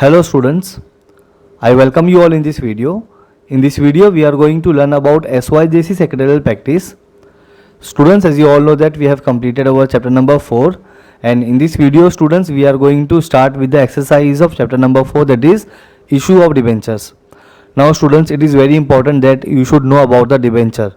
Hello students, I welcome you all in this video. In this video we are going to learn about SYJC secretarial practice. Students, as you all know that we have completed our chapter number 4, and in this video students we are going to start with the exercise of chapter number 4, that is issue of debentures. Now students, it is very important that you should know about the debenture.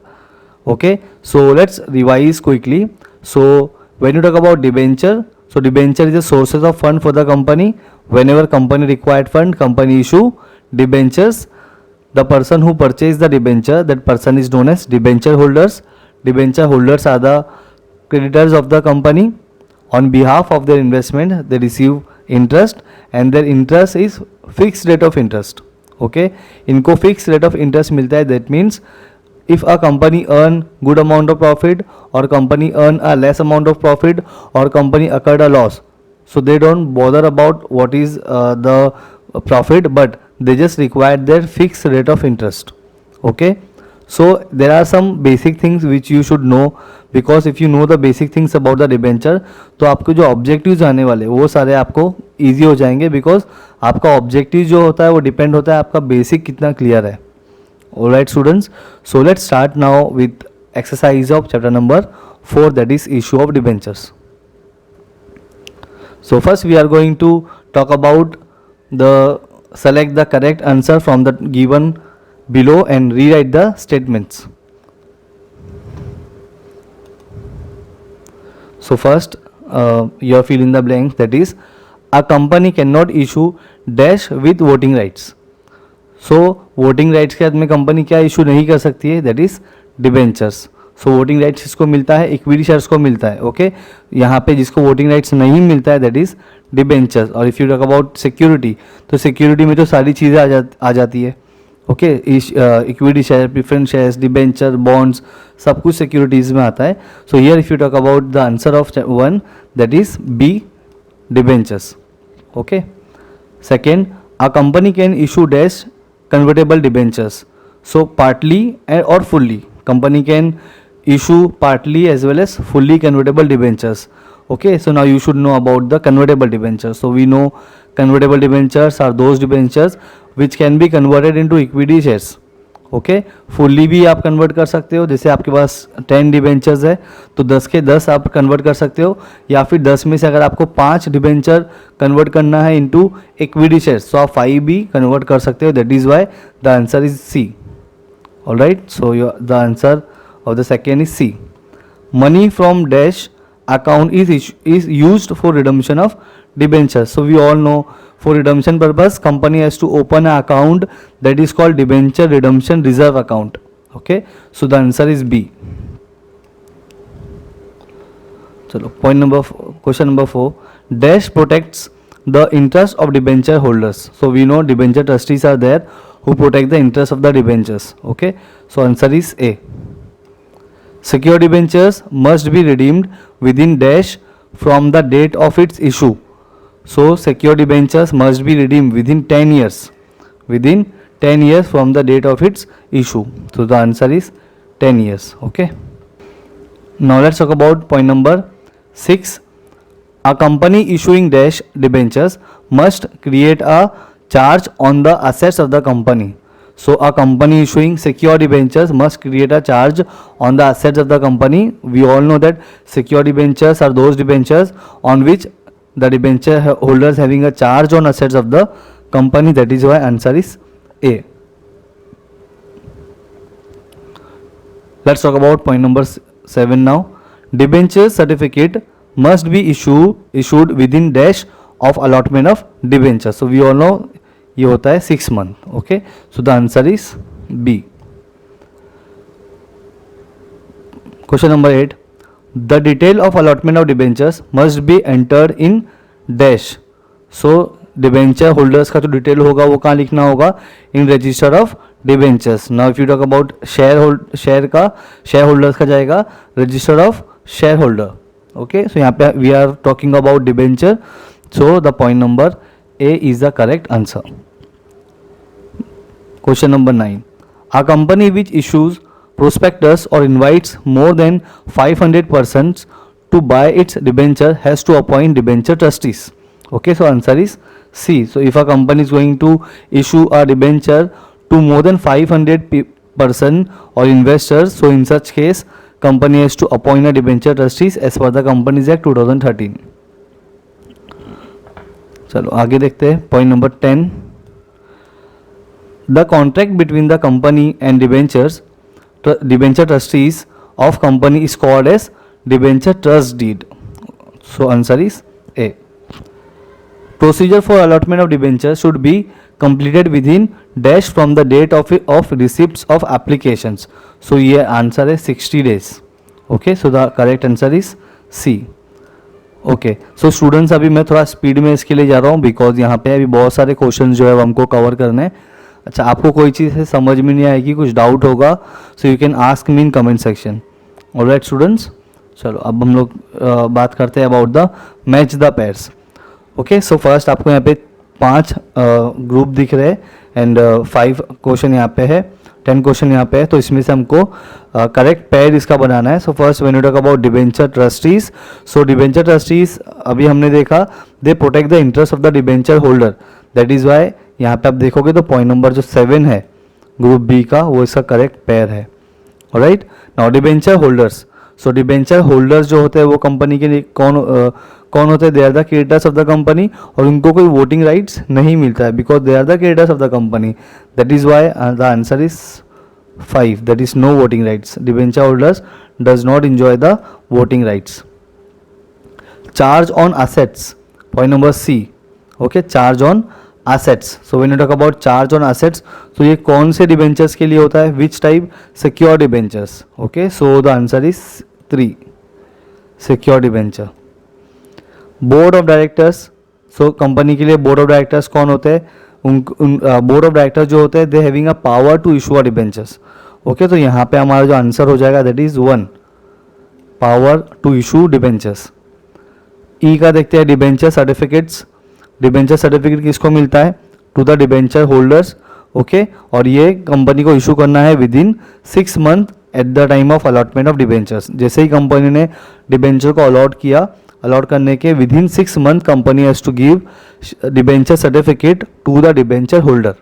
Okay, so let's revise quickly. So when you talk about debenture, so debenture is a sources of fund for the company. Whenever company required fund, company issue debentures. The person who purchased the debenture, that person is known as debenture holders. Debenture holders are the creditors of the company. On behalf of their investment, they receive interest, and their interest is fixed rate of interest. Okay, इनको fixed rate of interest मिलता है. That means if a company earn good amount of profit, or company earn a less amount of profit, or company occurred a loss, so they don't bother about what is the profit, but they just require their fixed rate of interest. Okay, so there are some basic things which you should know, because if you know the basic things about the debenture, तो आपको जो objectives आने वाले वो सारे आपको easy हो जाएंगे, बिकॉज आपका ऑब्जेक्टिव जो होता है वो डिपेंड होता है आपका बेसिक कितना क्लियर है. Alright students, so let's start now with exercise of chapter number 4, that is issue of debentures. So first we are going to talk about select the correct answer from the given below and rewrite the statements. So first you fill in the blanks, that is a company cannot issue dash with voting rights. So voting rights के बाद में company क्या issue नहीं कर सकती है, that is debentures. So voting rights किसको मिलता है, इक्विटी शेयर्स को मिलता है. ओके, यहाँ पे जिसको वोटिंग राइट्स नहीं मिलता है दैट इज डिबेंचर्स. और if you talk about security, तो सिक्योरिटी में तो सारी चीज़ें आ जाती है. Okay, equity share, preference shares, debenture, bonds, सब कुछ सिक्योरिटीज़ में आता है. So here if you talk about the answer of 1, that is B, debentures. Okay, second, a company can issue dash convertible debentures. So partly or fully, company can issue partly as well as fully convertible debentures. Okay, so now you should know about the convertible debentures. So we know convertible debentures are those debentures which can be converted into equity shares. Okay, fully भी आप convert कर सकते हो. जैसे आपके पास 10 debentures है तो 10 के 10 आप कन्वर्ट कर सकते हो, या फिर 10 में से अगर आपको 5 डिबेंचर कन्वर्ट करना है इनटू इक्विटी शेयर्स, तो आप 5 भी कन्वर्ट कर सकते हो. That is why the answer is C. Alright, so the answer of the second is C. Money from dash account is used for redemption of debentures. So we all know, for redemption purpose company has to open an account that is called debenture redemption reserve account. Okay, so the answer is B. So question number 4, dash protects the interest of debenture holders. So we know debenture trustees are there who protect the interest of the debentures. Okay, so answer is A. Secure debentures must be redeemed within dash from the date of its issue. So secure debentures must be redeemed within 10 years. Within 10 years from the date of its issue. So the answer is 10 years. Okay. Now let's talk about point number 6. A company issuing dash debentures must create a charge on the assets of the company. So a company issuing secure debentures must create a charge on the assets of the company. We all know that secure debentures are those debentures on which the debenture holders having a charge on assets of the company. That is why answer is A. Let's talk about point number 7 now. Debenture certificate must be issued within dash of allotment of debentures. So we all know ये होता है 6 month. Okay, so the answer is B. Question number 8, the detail of allotment of debentures must be entered in dash. So debenture holders का जो detail होगा वो कहाँ लिखना होगा, in register of debentures. Now if you talk about share holders का जाएगा register of share holder. Okay, so यहाँ पे we are talking about debenture, so the point number A is the correct answer. Question number 9. A company which issues prospectus or invites more than 500 persons to buy its debenture has to appoint debenture trustees. Okay, so answer is C. So if a company is going to issue a debenture to more than 500 person or investors, so in such case company has to appoint a debenture trustees as per the Companies Act 2013. चलो आगे देखते हैं point number 10. The contract between the company and debenture trustees of company is called as debenture trust deed. So answer is A. Procedure for allotment of debenture should be completed within dash from the date of receipts of applications. So ये answer है 60 days. Okay, so the correct answer is C. Okay so students अभी मैं थोड़ा speed में इसके लिए जा रहा हूँ बिकॉज यहाँ पे अभी बहुत सारे क्वेश्चन जो है वो हमको कवर करने हैं. अच्छा, आपको कोई चीज़ है समझ में नहीं आएगी, कुछ डाउट होगा, so you can ask me in comment section. Alright students, चलो अब हम लोग बात करते हैं about the match the pairs. Okay, so first आपको यहाँ पे 5 ग्रुप दिख रहे हैं एंड 5 क्वेश्चन यहाँ पे है, 10 क्वेश्चन यहाँ पे है. तो इसमें से हमको करेक्ट पेयर इसका बनाना है. So first when you talk about debenture trustees, so debenture trustees अभी हमने देखा they protect the interest of the debenture holder. That is why यहाँ पे आप देखोगे तो पॉइंट नंबर जो 7 है ग्रुप बी का वो इसका करेक्ट पेयर है. Alright, now debenture holders. सो डिबेंचर होल्डर्स जो होते हैं वो कंपनी के लिए कौन होते हैं? They are the creditors of the company और उनको कोई वोटिंग राइट्स नहीं मिलता है because they are the creditors of the company. That is why the answer is 5, that is no voting rights. Debenture holders does not enjoy the voting rights. Charge on assets, point number C. Okay, charge on assets. So when you talk about charge on assets, so ये कौन से debentures के लिए होता है? Which type? Secure debentures. Okay, so the answer is 3, secure debenture. Board of directors, so company के लिए board of directors कौन होते हैं? बोर्ड ऑफ डायरेक्टर जो होते हैं they having a power to issue a debentures. Okay, तो यहाँ पे हमारा जो आंसर हो जाएगा that is 1, power to issue debentures. E का देखते हैं डिबेंचर सर्टिफिकेट्स. डिबेंचर सर्टिफिकेट किसको मिलता है? To the debenture holders. Okay, और ये कंपनी को इशू करना है within 6 month at the time of allotment of debentures. जैसे ही कंपनी ने डिबेंचर को अलॉट करने के within 6 month company has to give debenture certificate to the debenture holder.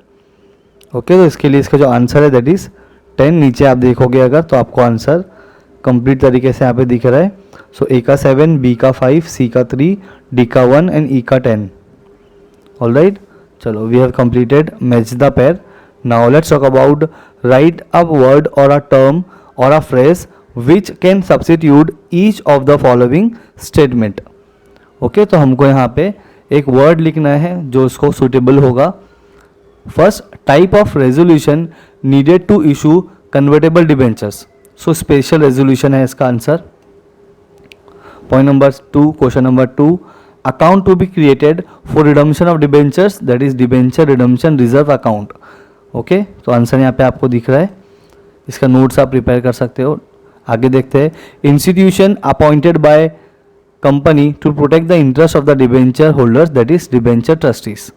Okay, तो इसके लिए इसका जो आंसर है दैट इज 10. नीचे आप देखोगे अगर तो आपको आंसर कंप्लीट तरीके से यहाँ पे दिख रहा है. सो ए का 7, बी का 5, सी का 3, डी का 1 एंड ई का 10. ऑलराइट, चलो we have completed match the pair. Now let's talk about write a word or a term or a phrase which can substitute each of the following statement. Okay, तो हमको यहाँ पे एक word लिखना है जो उसको सुटेबल होगा. First, type of resolution needed to issue convertible debentures. So special resolution है इसका आंसर. Point number 2, question number 2, account to be created for redemption of debentures that is debenture redemption reserve account. Okay, तो answer यहाँ पे आपको दिख रहा है, इसका नोट्स आप प्रिपेयर कर सकते हो. आगे देखते हैं. Institution appointed by company to protect the interest of the debenture holders that is debenture trustees.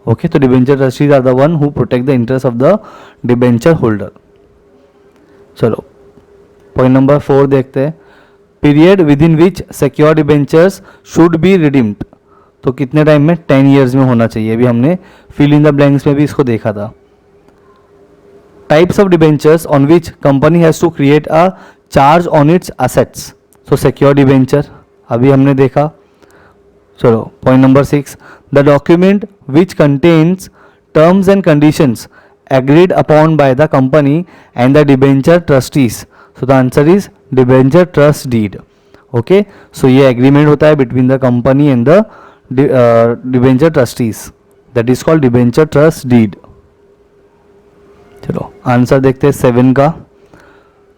Okay, तो debenture trustees are the one who protect the interest of the debenture holder. चलो point number 4 देखते हैं. Period within which secure debentures should be redeemed. तो कितने time में? 10 years में होना चाहिए. अभी हमने फिल इन द ब्लैंक्स में भी इसको देखा था. Types of debentures on which company has to create a charge on its assets. So secure debenture अभी हमने देखा. चलो point number 6, the document which contains terms and conditions agreed upon by the company and the debenture trustees. So the answer is debenture trust deed. Okay, so ये agreement होता है between the company and the debenture trustees that is called debenture trust deed. चलो answer देखते हैं 7 का.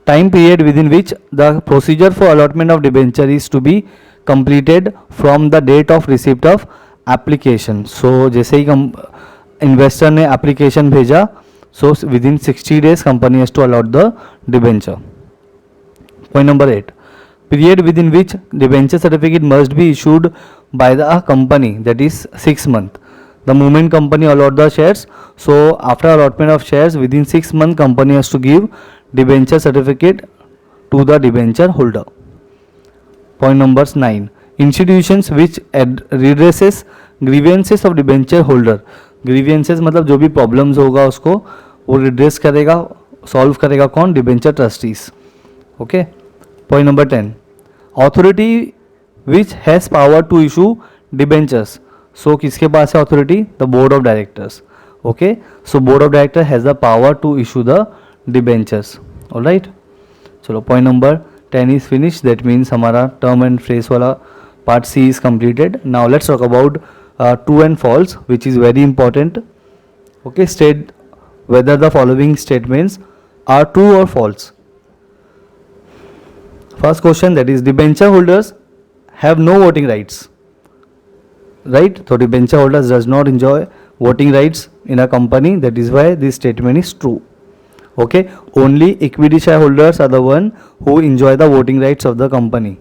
Time period within which the procedure for allotment of debenture is to be completed from the date of receipt of application. So जैसे ही investor ने application भेजा so within 60 days company has to allot the debenture. Point number 8, period within which debenture certificate must be issued by the company that is 6 months. The moment company allot the shares, so after allotment of shares within 6 months company has to give debenture certificate to the debenture holder. Point number 9, institutions which redresses grievances of debenture holder, grievances मतलब जो भी problems होगा उसको वो redress करेगा, solve करेगा कौन, debenture trustees. Okay, point number 10, authority which has power to issue debentures, so किसके पास है authority, the board of directors. Okay, so board of director has the power to issue the debentures. Alright, चलो point number 10 is finish, that means हमारा term and phrase वाला part C is completed. Now let's talk about true and false which is very important. Okay, state whether the following statements are true or false. First question, that is debenture holders have no voting rights, right? So debenture holders does not enjoy voting rights in a company, that is why this statement is true. Okay, only equity shareholders are the one who enjoy the voting rights of the company.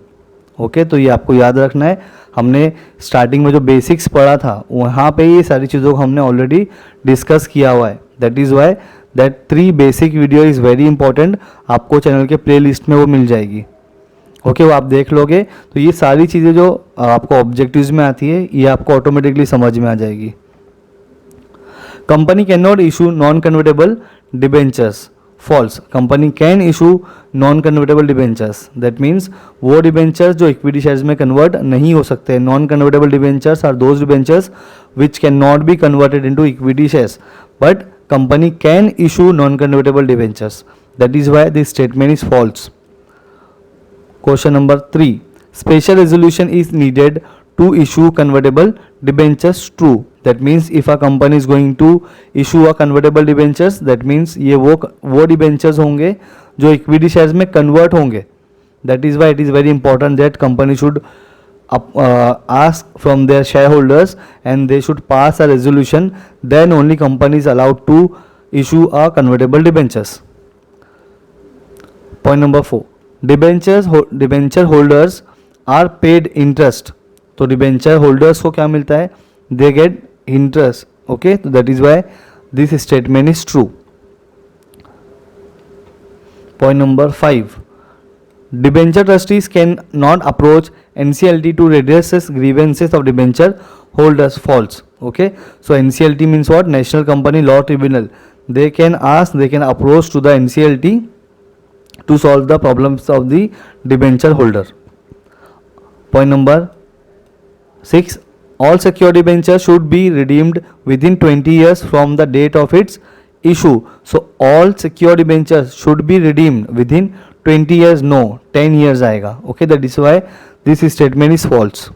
Okay, तो ये आपको याद रखना है। हमने starting में जो basics पढ़ा था वहाँ पे ये सारी चीज़ों को हमने ऑलरेडी डिस्कस किया हुआ है। That is why that 3 basic video is very important, आपको चैनल के प्ले लिस्ट में वो मिल जाएगी। ओके, वो आप देख लोगे तो ये सारी चीज़ें जो आपको ऑब्जेक्टिव्स में आती है ये आपको ऑटोमेटिकली समझ में आ जाएगी। Company can not issue non convertible debentures, false, company can issue non convertible debentures, that means वो डिबेंचर्स जो इक्विटी शेयर्स में कन्वर्ट नहीं हो सकते। Non convertible debentures are those debentures which can not be converted into equity shares, but company can issue non convertible debentures, that is why this statement is false. Question number 3, special resolution is needed to issue convertible debentures, true, that means if a company is going to issue a convertible debentures, that means ये वो debentures होंगे जो equity shares में convert होंगे। that is why it is very important that company should ask from their shareholders and they should pass a resolution, then only company is allowed to issue a convertible debentures. Point number 4, debenture holders are paid interest, तो debenture holders को क्या मिलता है, they get interest. Okay, तो that is why this statement is true. Point number 5, debenture trustees can not approach NCLT to redress grievances of debenture holders, false. Okay, so NCLT means what, National Company Law Tribunal, they can approach to the NCLT to solve the problems of the debenture holder. Point number 6, all secured debentures should be redeemed within 20 years from the date of its issue. So all secured debentures should be redeemed within 20 years, no 10 years आएगा। Okay, that is why this statement is false.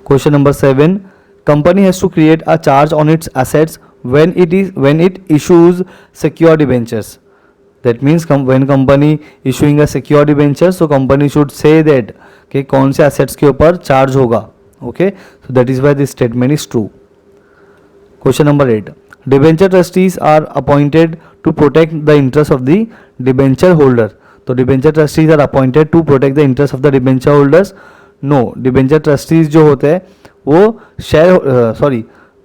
Question number 7, company has to create a charge on its assets when it issues secured debentures. That means when company issuing a secured debenture, so company should say that कि कौन से assets के ऊपर charge होगा। Okay, so that is why this statement is true. Question number 8, debenture trustees are appointed to protect the interest of the debenture holder. तो debenture trustees are appointed to protect the interest of the debenture holders. No, debenture trustees जो होते हैं वो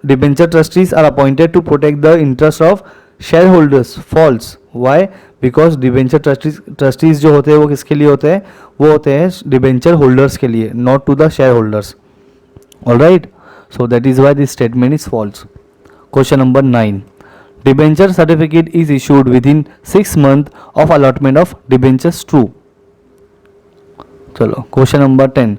debenture trustees are appointed to protect the interest of shareholders, false. Why? Because debenture trustees जो होते हैं वो किसके लिए होते हैं, वो होते हैं डिबेंचर होल्डर्स के लिए, not to the share holders. Alright, so that is why this statement is false. Question number 9, debenture certificate is issued within 6 months of allotment of debentures, true. चलो question number 10,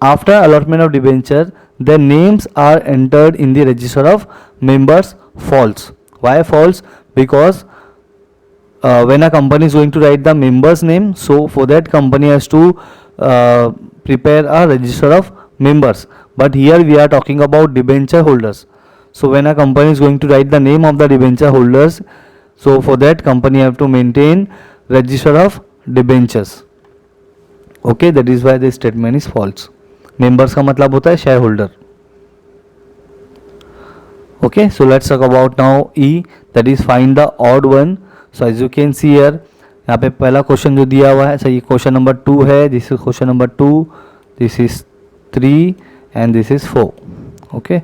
after allotment of debenture the names are entered in the register of members, false. Why false? Because when a company is going to write the members name, so for that company has to prepare a register of members, but here we are talking about debenture holders. So when a company is going to write the name of the debenture holders, so for that company have to maintain register of debentures. Okay, that is why this statement is false. Members का मतलब होता है share holder. Okay, so let's talk about now E, that is find the odd one. So as you can see here, यहाँ पे पहला question जो दिया हुआ है, ये क्वेश्चन नंबर 2 है, this is question number 2, this is 3 and this is 4। Okay,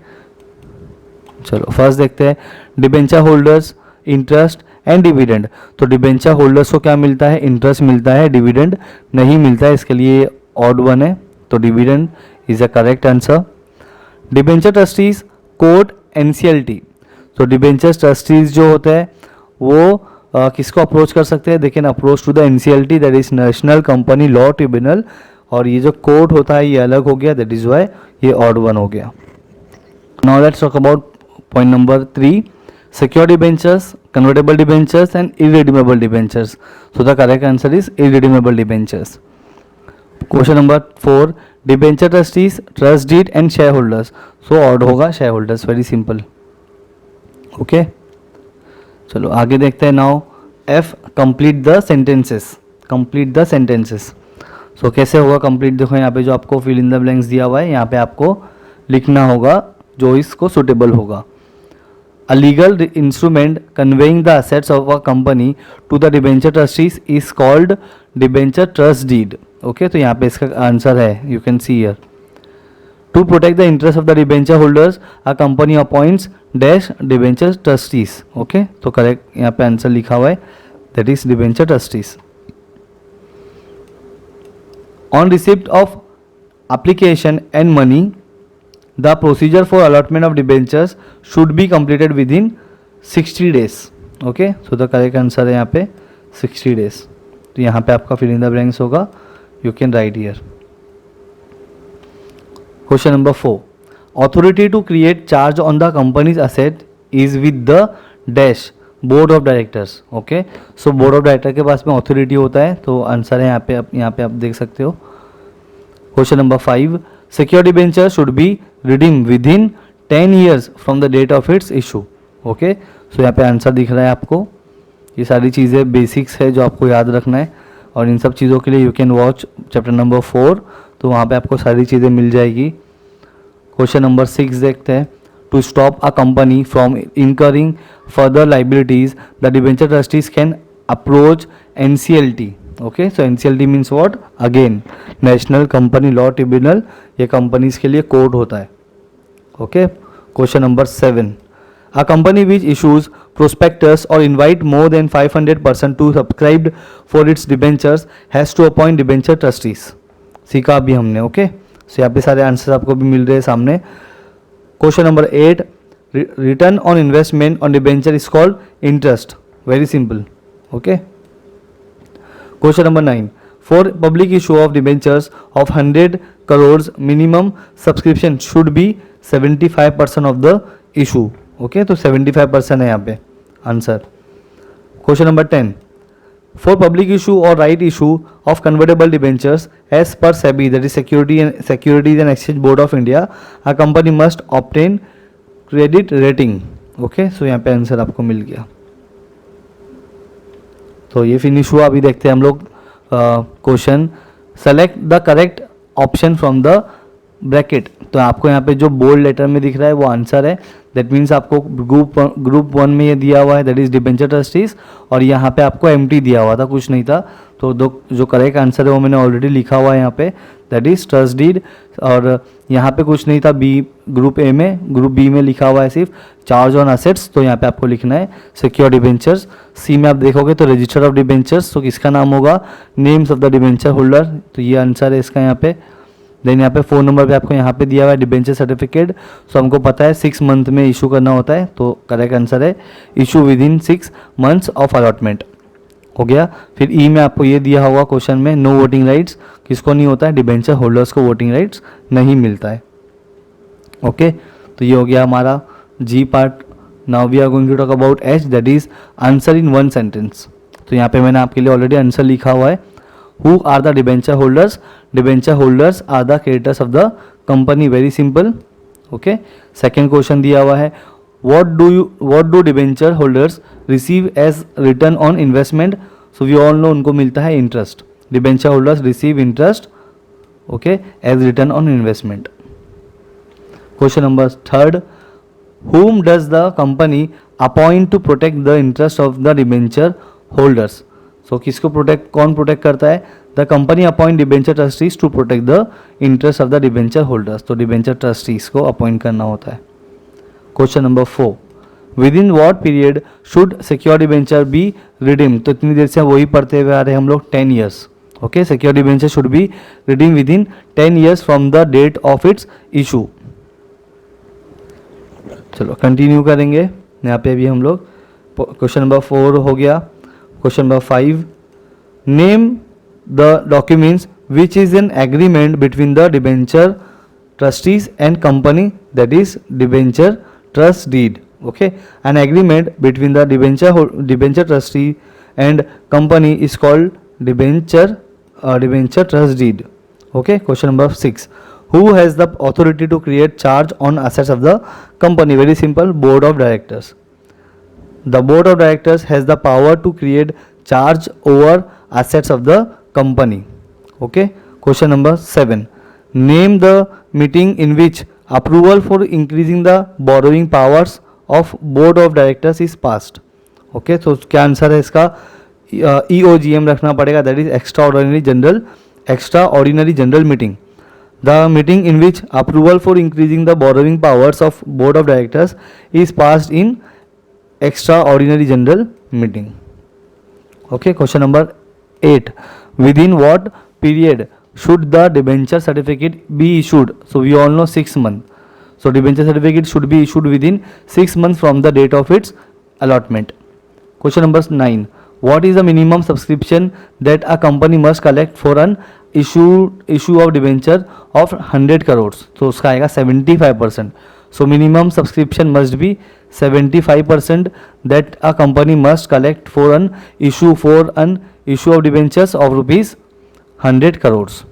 चलो फर्स्ट देखते हैं, debenture holders interest and dividend. तो डिबेंचर होल्डर्स को क्या मिलता है, इंटरेस्ट मिलता है, डिविडेंड नहीं मिलता है, इसके लिए ऑड वन है, तो dividend is a correct answer. Debenture trustees court NCLT। तो डिबेंचर ट्रस्टीज जो होते हैं वो किसको अप्रोच कर सकते हैं? They can approach to the NCLT, that is national company law tribunal. और ये जो कोर्ट होता है ये अलग हो गया, दैट इज वाई ये ऑड वन हो गया। Now let's talk about point number 3, secure debentures, convertible debentures and irredeemable debentures. So the correct answer is irredeemable debentures. Question number 4, debenture trustees, trust deed and shareholders. So odd होगा shareholders, very simple. Okay, चलो आगे देखते हैं. Now F, complete the sentences. Complete the sentences. So कैसे होगा complete? देखो यहाँ पे जो आपको fill in the blanks दिया हुआ है, यहाँ पे आपको लिखना होगा जो इसको suitable होगा. A legal instrument conveying the assets of a company to the debenture trustees is called debenture trust deed. Okay, तो यहाँ पे इसका आंसर है, you can see here. To protect the interest of the debenture holders, a company appoints dash debenture trustees. Okay, तो correct यहाँ पे answer लिखा हुआ है, that is debenture trustees. On receipt of application and money, the procedure for allotment of debentures should be completed within 60 days. Okay, so the correct answer है यहाँ पे 60 days. तो यहाँ पे आपका fill in the blanks होगा, you can write here. Question number 4, authority to create charge on the company's asset is with the dash board of directors. Okay, so board of director के पास में authority होता है, तो answer है यहाँ पे आप देख सकते हो. Question number 5, secure debenture should be redeemed within 10 years from the date of its issue. Okay, so यहाँ पे आंसर दिख रहा है आपको. ये सारी चीज़ें बेसिक्स है जो आपको याद रखना है, और इन सब चीज़ों के लिए you can watch chapter number 4, तो वहाँ पे आपको सारी चीज़ें मिल जाएगी. क्वेश्चन नंबर 6 देखते हैं. To stop a company from incurring further liabilities the debenture trustees can approach NCLT. Okay, so NCLT means what? Again national company law tribunal. ये कंपनीज के लिए कोर्ट होता है. Okay, question number 7, a company which issues prospectus और invite more than 500% to subscribed for its debentures has to appoint debenture trustees. सीखा अभी हमने. Okay, so यहाँ पे सारे आंसर आपको भी मिल रहे हैं सामने. Question number 8, return on investment on debenture is called interest. Very simple. Okay, question number 9, for public issue of debentures of 100 crores minimum subscription should be 75% of the issue. Okay, तो 75% है यहाँ पे answer. Question number 10, for public issue और right issue of convertible debentures as per SEBI, that is securities and exchange board of India, a company must obtain credit rating. Okay, so यहाँ पे answer आपको मिल गया. तो ये finish हुआ. अभी देखते हैं हम लोग question. Select the correct option from the bracket. तो आपको यहाँ पे जो बोल्ड लेटर में दिख रहा है वो आंसर है. दैट मीन्स आपको ग्रुप 1 में ये दिया हुआ है, दैट इज डिबेंचर ट्रस्टीज, और यहाँ पे आपको एम्प्टी दिया हुआ था, कुछ नहीं था. तो जो करेक्ट आंसर है वो मैंने ऑलरेडी लिखा हुआ है यहाँ पे, दैट इज ट्रस्ट डीड. और यहाँ पे कुछ नहीं था ग्रुप ए में. ग्रुप बी में लिखा हुआ है सिर्फ चार्ज ऑन असेट्स, तो यहाँ पे आपको लिखना है सिक्योर डिबेंचर्स. सी में आप देखोगे तो रजिस्टर ऑफ डिबेंचर्स, तो किसका नाम होगा? Names of the debenture holder. तो ये आंसर है इसका यहाँ पे. देन यहाँ पे 4 नंबर पे आपको यहाँ पे दिया हुआ है डिबेंचर सर्टिफिकेट. सो हमको पता है 6 मंथ में इशू करना होता है, तो करेक्ट आंसर है issue with in 6 months of allotment. हो गया. फिर ई में आपको ये दिया हुआ क्वेश्चन में नो वोटिंग राइट्स. किसको नहीं होता है? डिबेंचर होल्डर्स को वोटिंग राइट्स नहीं मिलता है. ओके, तो ये हो गया हमारा G part. Now we are going to talk about H, that is answer in 1 sentence. तो यहाँ पे मैंने आपके लिए ऑलरेडी आंसर लिखा हुआ है. Who are the debenture holders? Debenture holders are the creditors of the company. Very simple. Okay. Second question दिया हुआ है, what do debenture holders receive as return on investment? So we all know उनको मिलता है interest. Debenture holders receive interest, okay, as return on investment. Question number 3, whom does the company appoint to protect the interest of the debenture holders? सो किसको कौन protect करता है? The company appoint debenture trustees to protect the interest of the debenture holders. तो debenture trustees को appoint करना होता है. Question number 4, within what period should secure debenture be redeem? तो इतनी देर से वही पढ़ते हुए आ रहे हैं हम लोग, 10 years. Okay, secure debenture should be redeem within 10 years from the date of its issue. चलो कंटिन्यू करेंगे। यहाँ पे अभी हम लोग क्वेश्चन नंबर 4 हो गया। Question number 5, name the documents which is an agreement between the debenture trustees and company, that is debenture trust deed. Okay, an agreement between the debenture trustee and company is called debenture trust deed. Okay, question number 6, who has the authority to create charge on assets of the company? Very simple, board of directors. The board of directors has the power to create charge over assets of the company. Okay, question number 7, name the meeting in which approval for increasing the borrowing powers of board of directors is passed. Okay, तो क्या answer है इसका? EOGM रखना पड़ेगा, that is extra ordinary general meeting. The meeting in which approval for increasing the borrowing powers of board of directors is passed in extraordinary general meeting. Okay, question number 8, within what period should the debenture certificate be issued? So we all know 6 months. So debenture certificate should be issued within 6 months from the date of its allotment. Question number 9, what is the minimum subscription that a company must collect for an issue of debenture of 100 crores? So उसका आएगा 75%. So minimum subscription must be 75% that a company must collect for an issue of debentures of rupees 100 crores.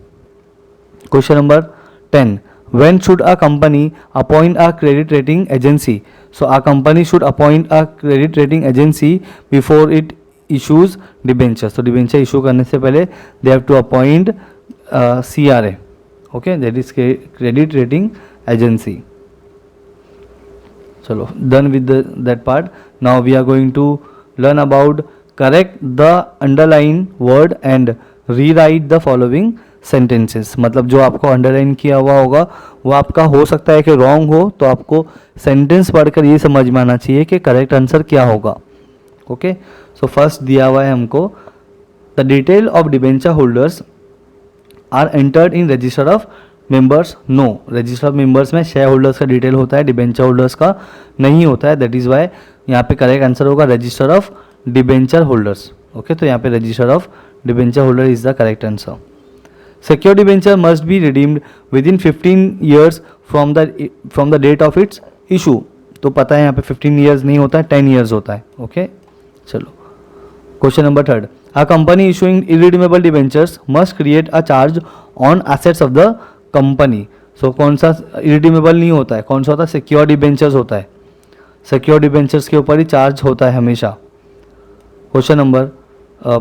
Question number 10, when should a company appoint a credit rating agency? So a company should appoint a credit rating agency before it issues debentures. So debenture issue करने से पहले they have to appoint CRA. Okay, that is credit rating agency. चलो done with that part. Now we are going to learn about correct the underline word and rewrite the following sentences. मतलब जो आपको underline किया हुआ होगा वो आपका हो सकता है कि रॉन्ग हो, तो आपको सेंटेंस पढ़कर ये समझ में आना चाहिए कि करेक्ट आंसर क्या होगा. ओके, सो फर्स्ट दिया हुआ है हमको, the detail of debenture holders are entered in register of members. No, register of members में शेयर होल्डर्स का डिटेल होता है, डिबेंचर होल्डर्स का नहीं होता है. दैट इज़ वाई यहाँ पे करेक्ट आंसर होगा register of debenture holders. Okay, तो यहाँ पे register of debenture holder is the correct answer. Secure debenture must be redeemed within 15 years from the date of its issue. तो पता है यहाँ पे 15 years नहीं होता है, 10 years होता है. ओके, चलो question number 3, a company issuing irredeemable debentures must create a charge on assets of the company. So कौन सा irredeemable नहीं होता है, कौन सा होता है? सिक्योर डिबेंचर्स होता है. सिक्योर डिबेंचर्स के ऊपर ही चार्ज होता है हमेशा. Question number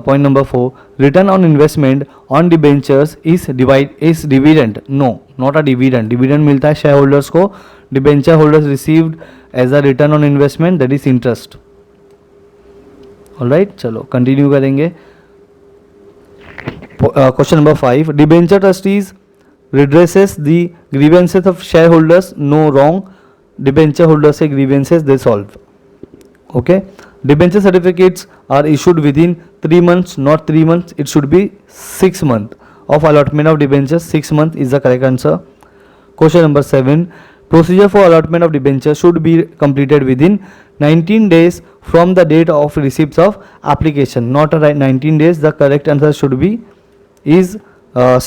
point number 4, return on investment on debentures is dividend. No, not a dividend. Dividend मिलता है शेयर होल्डर्स को, debenture holders received as a return on investment, that is interest. Alright, चलो continue करेंगे. Question number 5, debenture trustees redresses the grievances of share holders. No, wrong. Debenture holders से grievances they solve. Okay, debenture certificates are issued within 3 months, not 3 months, it should be 6 months of allotment of debentures. 6 months is the correct answer. Question number 7, procedure for allotment of debentures should be completed within 19 days from the date of receipts of application. Not a right 19 days, the correct answer should be is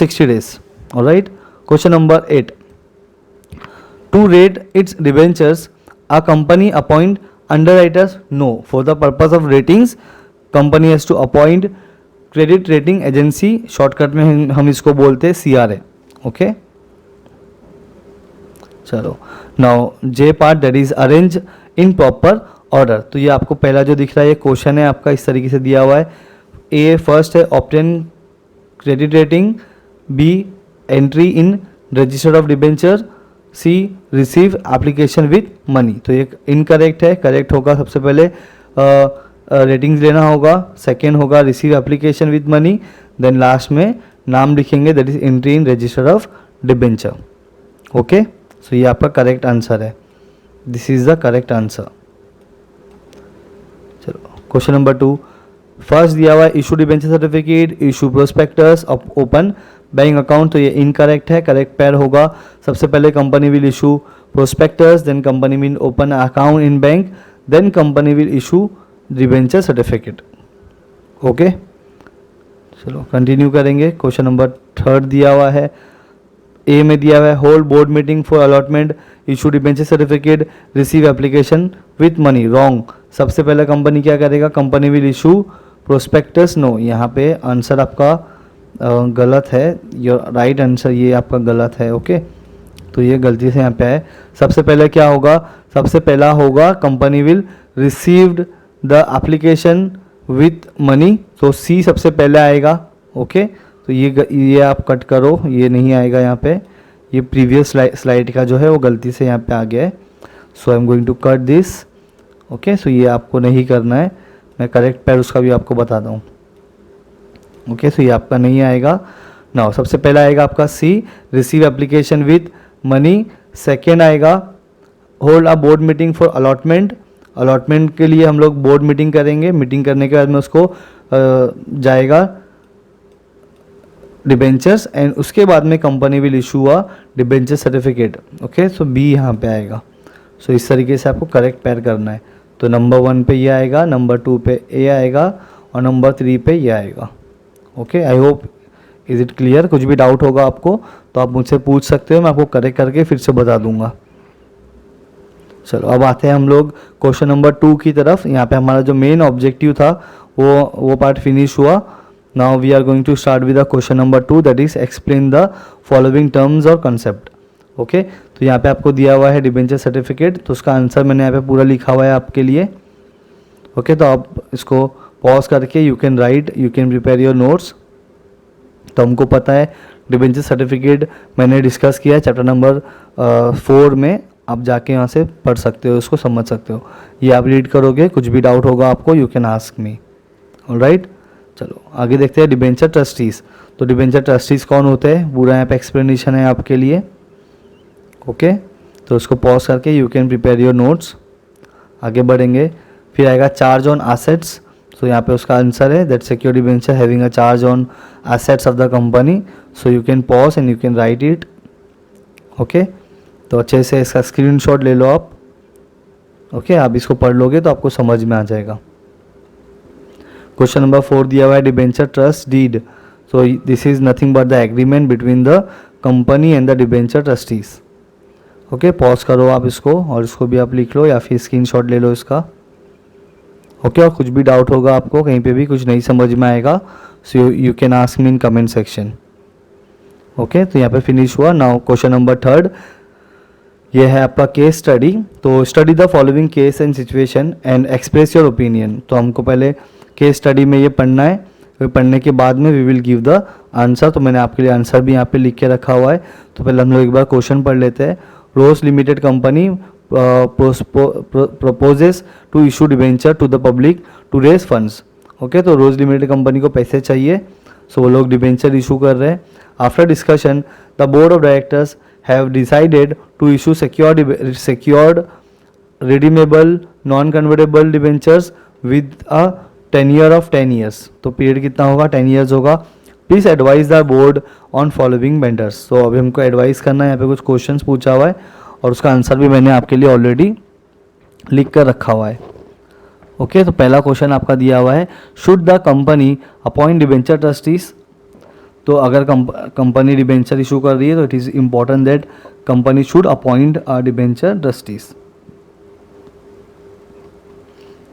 60 days. All right. Question number 8, to rate its debentures a company appoint underwriters. No, for the purpose of ratings company has to appoint credit rating agency. Shortcut में हम इसको बोलते हैं CRA. Okay, चलो now J part, that is arrange in proper order. तो ये आपको पहला जो दिख रहा है ये क्वेश्चन है आपका, इस तरीके से दिया हुआ है. ए फर्स्ट है obtain credit rating, B entry in register of debenture, C receive application with money. तो ये इनकरेक्ट है, करेक्ट होगा सबसे पहले रेटिंग्स लेना होगा, सेकेंड होगा receive application with money, then last में नाम लिखेंगे, that is entry in register of debenture. Okay, so ये आपका करेक्ट आंसर है, this is the correct answer. चलो क्वेश्चन नंबर 2, फर्स्ट दिया हुआ है issue debenture certificate, issue prospectus, open bank account. तो ये इनकरेक्ट है, करेक्ट पेयर होगा सबसे पहले company will issue prospectus, then company will open an account in bank, then company will issue debenture certificate. Okay, चलो कंटिन्यू करेंगे. Question number 3 दिया हुआ है, ए में दिया हुआ है hold board meeting for allotment, issue debenture certificate, receive application with money. Wrong. सबसे पहले कंपनी क्या करेगा, company will issue prospectus. No, यहाँ पे आंसर आपका गलत है. योर राइट आंसर ये आपका गलत है. ओके, तो ये गलती से यहाँ पे है. सबसे पहले क्या होगा, सबसे पहला होगा company will received the application with money. तो सी सबसे पहले आएगा. ओके, तो ये आप कट करो, ये नहीं आएगा यहाँ पे. ये प्रीवियस स्लाइड का जो है वो गलती से यहाँ पे आ गया है. So I am going to cut this. Okay, so ये आपको नहीं करना है. मैं करेक्ट पैर उसका भी आपको बताता हूँ. ओके, सो ये आपका नहीं आएगा. नाउ सबसे पहला आएगा आपका C, receive application with money. Second आएगा hold a board meeting for allotment. Allotment के लिए हम लोग बोर्ड मीटिंग करेंगे. मीटिंग करने के बाद में उसको जाएगा डिबेंचर्स एंड उसके बाद में company will issue a debenture certificate. Okay, so B यहाँ पे आएगा. सो इस तरीके से आपको करेक्ट पैर करना है. तो नंबर 1 पे ये आएगा, नंबर 2 पे ए आएगा और नंबर 3 पे ये आएगा. Okay, I hope is it clear. कुछ भी डाउट होगा आपको तो आप मुझसे पूछ सकते हो, मैं आपको करेक्ट करके फिर से बता दूंगा. चलो अब आते हैं हम लोग क्वेश्चन नंबर 2 की तरफ. यहाँ पे हमारा जो मेन ऑब्जेक्टिव था वो पार्ट फिनिश हुआ. Now we are going to start with the question number 2, that is explain the following terms और कंसेप्ट. ओके, तो यहाँ पे आपको दिया हुआ है डिबेंचर सर्टिफिकेट, तो उसका आंसर मैंने यहाँ पे पूरा लिखा हुआ है आपके लिए. ओके, तो आप इसको पॉज करके you can write, you can prepare your notes. तो हमको पता है डिबेंचर सर्टिफिकेट मैंने डिस्कस किया है चैप्टर नंबर 4 में. आप जाके यहाँ से पढ़ सकते हो, इसको समझ सकते हो. ये आप रीड करोगे, कुछ भी डाउट होगा आपको you can ask me. Alright, चलो आगे देखते हैं डिबेंचर ट्रस्टीज़. तो डिबेंचर ट्रस्टीज़ कौन होते हैं, पूरा यहाँ पे एक्सप्लेनेशन है आपके लिए. ओके, तो उसको पॉज करके you can prepare your notes. आगे बढ़ेंगे. फिर आएगा चार्ज ऑन एसेट्स. तो यहाँ पे उसका आंसर है that secure debenture having a charge on assets of the company. So you can pause and you can write it. Okay, तो अच्छे से इसका स्क्रीनशॉट ले लो आप. ओके, आप इसको पढ़ लोगे तो आपको समझ में आ जाएगा. क्वेश्चन नंबर 4 दिया हुआ है debenture trust deed. So this is nothing but the agreement between the company and the debenture trustees. Okay, pause करो आप इसको और इसको भी आप लिख लो या फिर स्क्रीनशॉट ले लो इसका. ओके, और कुछ भी डाउट होगा आपको, कहीं पे भी कुछ नहीं समझ में आएगा, so you can ask me in comment section. Okay, तो यहाँ पे फिनिश हुआ. नाउ क्वेश्चन नंबर 3 ये है आपका केस स्टडी. तो study the following case and situation and express your opinion. तो हमको पहले केस स्टडी में ये पढ़ना है, फिर पढ़ने के बाद में we will give the answer. तो मैंने आपके लिए आंसर भी यहाँ पे लिख के रखा हुआ है. तो पहले हम लोग एक बार क्वेश्चन पढ़ लेते हैं. Rose limited company proposes to issue debenture to the public to raise funds. Okay, तो रोज लिमिटेड कंपनी को पैसे चाहिए, सो वो लोग डिबेंचर इशू कर रहे हैं. After discussion the board of directors have decided to issue secured redeemable non convertible debentures with a tenure of 10 years. तो पीरियड कितना होगा, 10 years होगा. Please advise the board on following matters. तो अभी हमको एडवाइस करना है. यहाँ पे कुछ क्वेश्चंस पूछा हुआ है और उसका आंसर भी मैंने आपके लिए ऑलरेडी लिख कर रखा हुआ है. ओके, तो पहला क्वेश्चन आपका दिया हुआ है, should the company appoint debenture trustees. तो अगर कंपनी डिबेंचर इशू कर रही है तो it is important that company should appoint a debenture trustees.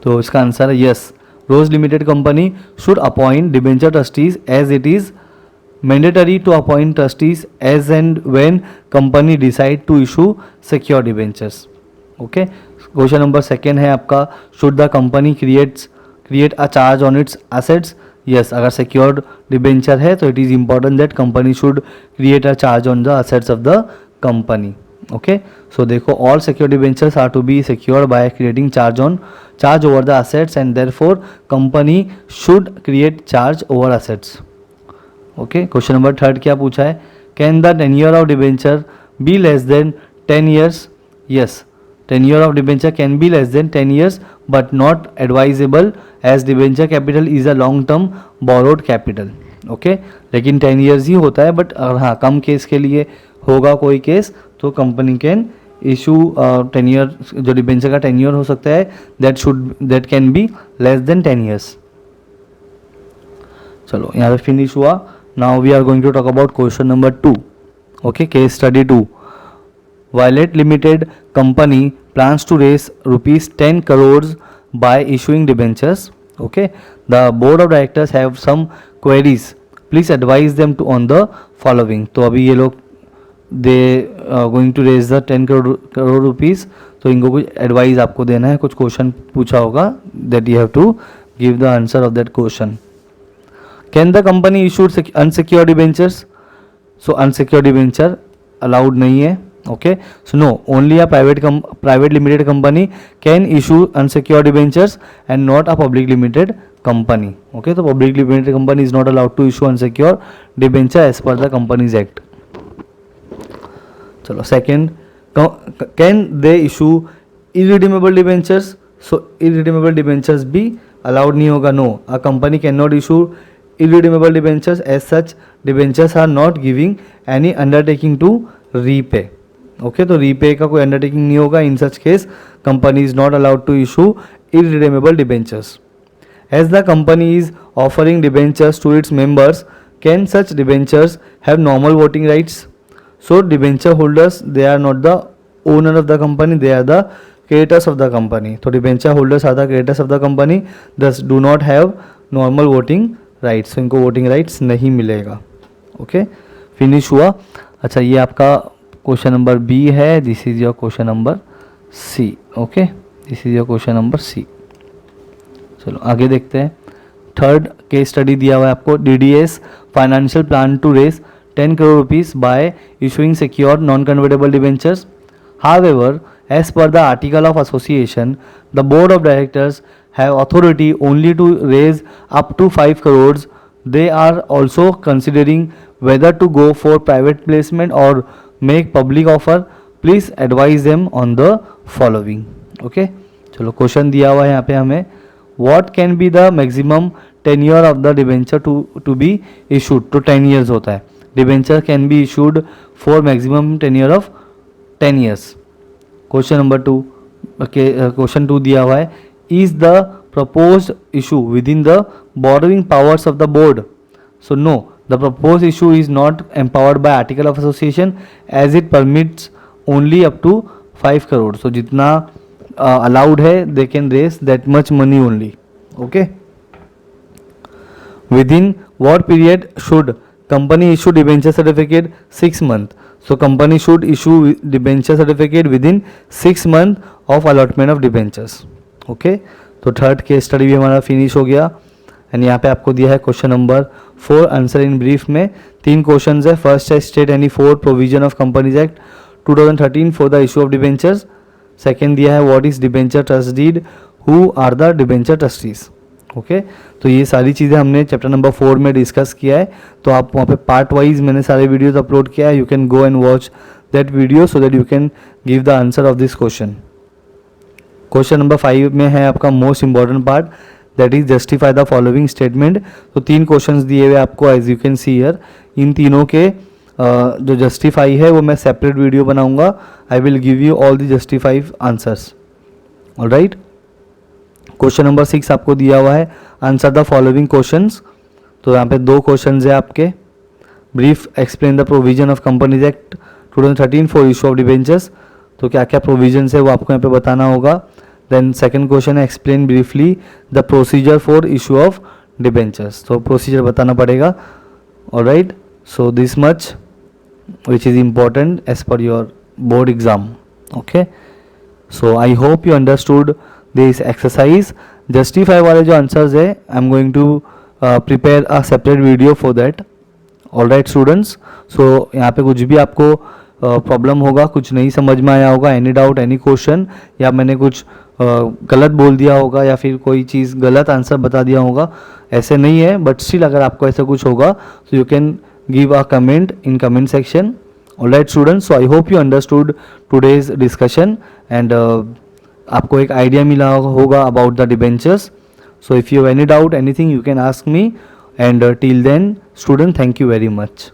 तो इसका आंसर है yes, Rose limited company should appoint debenture trustees as it is mandatory to appoint trustees as and when company decide to issue secure debentures. Okay, question number 2 है आपका, should the company create a charge on its assets. yes, अगर secured debenture है तो it is important that company should create a charge on the assets of the company. Okay, so देखो all secured debentures are to be secured by creating charge over the assets and therefore company should create charge over assets. Okay, question number 3 क्या पूछा है, can the tenure of debenture be less than 10 years. Yes, tenure of debenture can be less than 10 years but not advisable as debenture capital is a long term borrowed capital. Okay, लेकिन 10 years ही होता है, but हाँ कम case के लिए होगा कोई case तो company can issue tenure, जो डिबेंचर का टेन्योर हो सकता है that can be less than 10 years. चलो यहाँ पे फिनिश हुआ। Now we are going to talk about question number 2। Okay, case study 2। Violet Limited company plans to raise rupees 10 crores by issuing debentures. Okay, the board of directors have some queries. Please advise them to on the following. तो अभी ये लोग they going to raise the 10 crore rupees. तो इनको कुछ advice आपको देना है, कुछ क्वेश्चन पूछा होगा that you have to give the answer of that question. Can the company issue unsecured debentures? So unsecured debenture allowed नहीं है. Okay, so no, only a private limited company can issue unsecured debentures and not a public limited company. Okay, so public limited company is not allowed to issue unsecured debenture as per the Companies Act. चलो second, can they issue irredeemable debentures? So irredeemable debentures भी allowed नहीं होगा. No, a company cannot issue irredeemable debentures. As such, debentures are not giving any undertaking to repay. Okay, तो repay का कोई undertaking नहीं होगा. In such case company is not allowed to issue irredeemable debentures. As the company is offering debentures to its members, can such debentures have normal voting rights? So debenture holders they are not the owner of the company, they are the creators of the company. तो debenture holders are the creators of the company, thus do not have normal voting rights. इनको voting rights नहीं मिलेगा. Okay, finish हुआ. अच्छा, ये आपका question number B है. This is your question number C. Okay, this is your question number C. चलो आगे देखते हैं. थर्ड केस स्टडी दिया हुआ है आपको. DDS financial plan to raise 10 crore rupees by issuing secured non-convertible debentures. However, as per the article of association, the board of directors have authority only to raise up to 5 crores. They are also considering whether to go for private placement or make public offer. Please advise them on the following. Okay, चलो question दिया हुआ है यहाँ पे हमें. What can be the maximum tenure of the debenture to be issued? तो 10 years होता है. Debenture can be issued for maximum tenure of 10 years. Question number 2. Okay, question 2 दिया हुआ है. Is the proposed issue within the borrowing powers of the board? So no, the proposed issue is not empowered by article of association as it permits only up to 5 crore. So जितना allowed है they can raise that much money only. Okay. Within what period should company issue debenture certificate? 6 months. So company should issue debenture certificate within 6 months of allotment of debentures. Okay. तो third case study भी हमारा finish हो गया. And यहाँ पे आपको दिया है question number 4. Answer in brief में 3 क्वेश्चन है. फर्स्ट है state any 4 provision of companies act 2013 for the issue of debentures. Second दिया है what is debenture trust deed, who are the debenture trustees. Okay, तो ये सारी चीज़ें हमने चैप्टर नंबर 4 में डिस्कस किया है. तो आप वहाँ पे पार्ट वाइज मैंने सारे वीडियोज अपलोड किया है. You can go and watch that video so that you can give the answer of this question. Question number 5 में है आपका most important part, that is justify the following statement. तो 3 questions दिए हुए आपको as you can see here. इन तीनों के जो जस्टिफाई है वो मैं सेपरेट वीडियो बनाऊंगा. I will give you all the justify answers. Alright. Question number 6 आपको दिया हुआ है, आंसर द फॉलोइंग क्वेश्चंस. तो यहाँ पे 2 क्वेश्चंस है आपके. Brief explain the provision of companies act 2013 for issue of debentures. तो क्या क्या प्रोविजंस है वो आपको यहाँ पे बताना होगा. देन सेकंड क्वेश्चन है explain briefly the procedure for issue of debentures. तो प्रोसीजर बताना पड़ेगा. Alright, so this much which is important as per your board exam. Okay, so I hope you understood this exercise. Justify वाले जो answers है I am going to prepare a separate video for that. Alright students, so यहाँ पे कुछ भी आपको problem होगा, कुछ नहीं समझ में आया होगा, एनी डाउट एनी क्वेश्चन, या मैंने कुछ गलत बोल दिया होगा या फिर कोई चीज़ गलत आंसर बता दिया होगा, ऐसे नहीं है. बट स्टिल अगर आपको ऐसा कुछ होगा तो you can give a comment in comment section. Alright students, so I hope you understood today's discussion and आपको एक आइडिया मिला होगा about the debentures. So if you have any doubt anything you can ask me. And till then student, thank you very much.